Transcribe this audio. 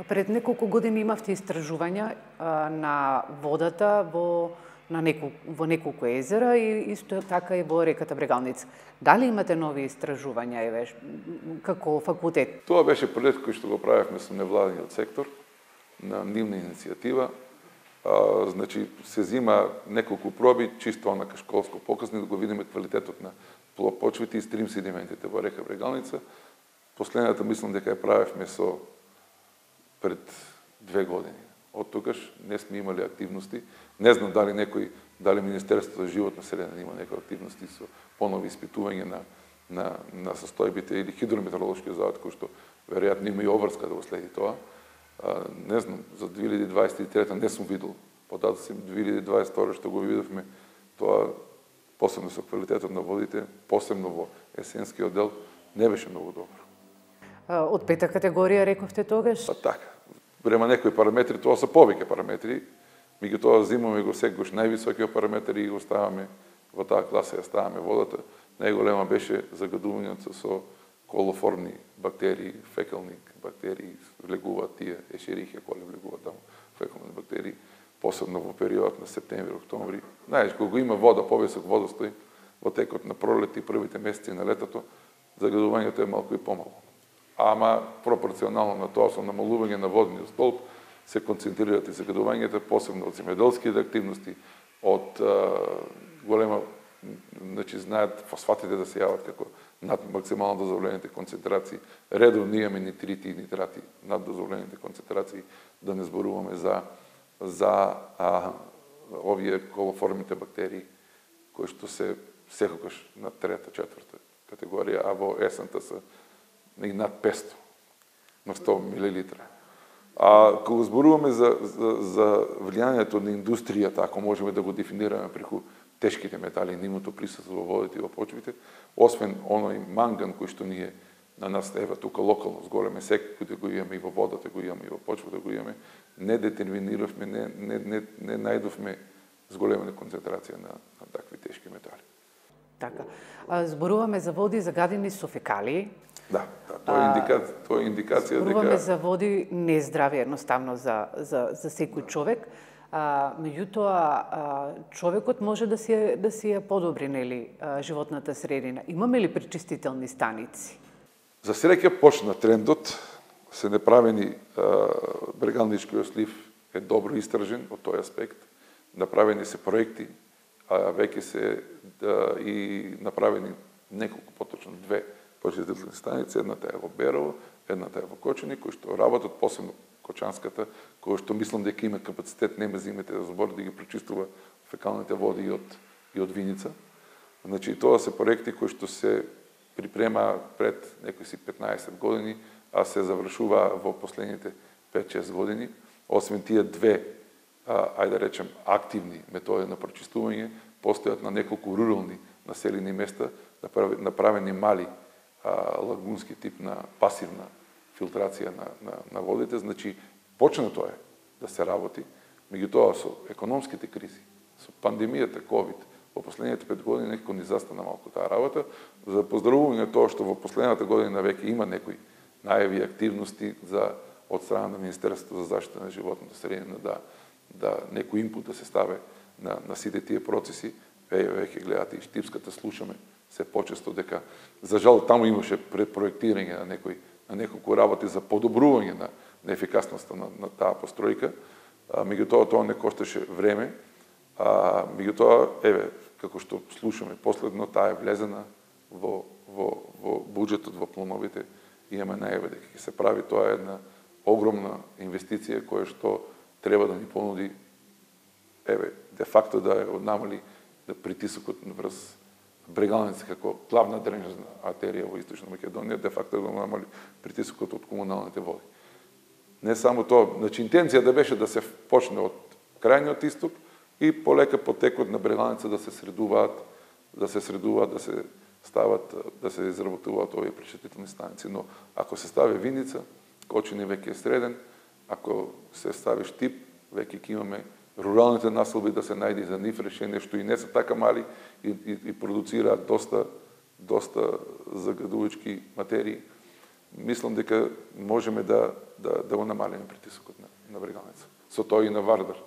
Пред неколку години имавте истражувања на водата во неколку езера и исто така и во реката Брегалница. Дали имате нови истражувања, еве, како факултет? Тоа беше проект кој што го правевме со невладиниот сектор на нивна иницијатива. Значи, се зима неколку проби, чисто онака школско показни, да го видиме квалитетот на почвите и стрим седиментите во река Брегалница. Последната мислам дека ја правевме пред 2 години. Од тогаш не сме имали активности. Не знам дали Министерството за животна средина има некои активности со понови испитување на состојбите или хидрометеоролошкиот завод кој што веројатно има и обврска да го следи тоа. Не знам, за 2023 не сум видел. Податоци 2022 што го видовме, тоа посебно со квалитетот на водите, посебно во есенскиот дел, не беше многу добро. Од 5-та категорија рековте тогаш? Па така. Према некои параметри, тоа се повеќе параметри, меѓутоа зимаме го секогаш највисокиот параметр и го ставаме во таа класа, ја ставаме водата. Најголема беше загадувањето со колоформни бактерии, фекални бактерии, влегуваат тие ешерихија кои влегуваат таму, фекални бактерии, посебно во период на септември, октомври. Знаеш, кога има вода, повисок водостој, во текот на пролет и првите месеци на летото, загадувањето е малку и помало. Ама пропорционално на тоа со намалување на водниот столб се концентрираат и загадувањата, посебно од земјоделските активности, од голема, значи знаат фосфатите да се јават како над максимално дозволените концентрации. Редовно имаме нитрити и нитрати над дозволените концентрации, да не зборуваме за овие колоформните бактерии кои што се секогаш на 3-та, 4-та категорија, а во есента се и над 500 на 100 мл. Кога зборуваме за влијанието на индустријата, ако можеме да го дефинираме преку тешките метали и нивното присуство во водите и во почвите, освен оној манган кој што ние на нас ева тука локално с големе сек, кој го имаме и во водата, го имаме и во почвата, го имаме, не детерминиравме, не најдовме зголемена концентрација на такви тешки метали. Така. Зборуваме за води загадени со фекалии. Да, тоа е индикација дека зборуваме за води нездрави едноставно за секој човек. Меѓутоа, човекот може да си ја подобри, нели, животната средина. Имаме ли пречистителни станици? За среќа почна трендот, се направени Брегалничкиот слив е добро истражен од тој аспект, направени се проекти, веќе се и направени неколку, поточно 2 почистителни станици, едната е во Берово, едната е во Кочани, кои што работат, посебно Кочанската, кој што мислам дека има капацитет, нема зимите да збори да ги пречистува фекалните води и од Виница. Значи, тоа се проекти кои што се припрема пред некои си 15 години, а се завршува во последните 5-6 години. Освен тие 2, ајде да речем, активни методи на прочистување, постојат на неколку рурални населени места направени мали лагунски тип на пасивна филтрација на водите. Значи, почнато е да се работи, меѓутоа со економските кризи, со пандемијата COVID, во последните 5 години некако ни застана малку таа работа. За поздравување тоа што во последната година веќе има некои најави активности од страна на Министерството за заштита на животната средина да некој инпут да се стави на сите тие процеси. Веќе гледате и Штипската, слушаме се почесто дека за жал таму имаше предпроектирање на неколку работи за подобрување на ефикасноста на таа постројка. Меѓутоа тоа не кошташе време. Меѓутоа, како што слушаме последно, таа е влезена во буџетот, во плановите, имаме најава дека ќе се прави. Тоа е една огромна инвестиција која што треба да ни понуди де факто да намали притисокот врз Брегалница како главна дренажна артерија во Источна Македонија, де факто да намали притисокот од комуналните води. Не само тоа, значи интенцијата беше да се почне од крајниот исток и полека по текот на Брегалница да се средуваат, да се стават, да се изработуваат овие пречистителни станици. Но ако се стави Виница, Кочани веќе е среден, ако се стави Штип, веќе ќе имаме руралните населби да се најде за нив решение, што и не се така мали и продуцираат доста загадувачки материи. мислам дека можеме да го намалиме притисокот на Брегалница. Со тоа и на Вардар.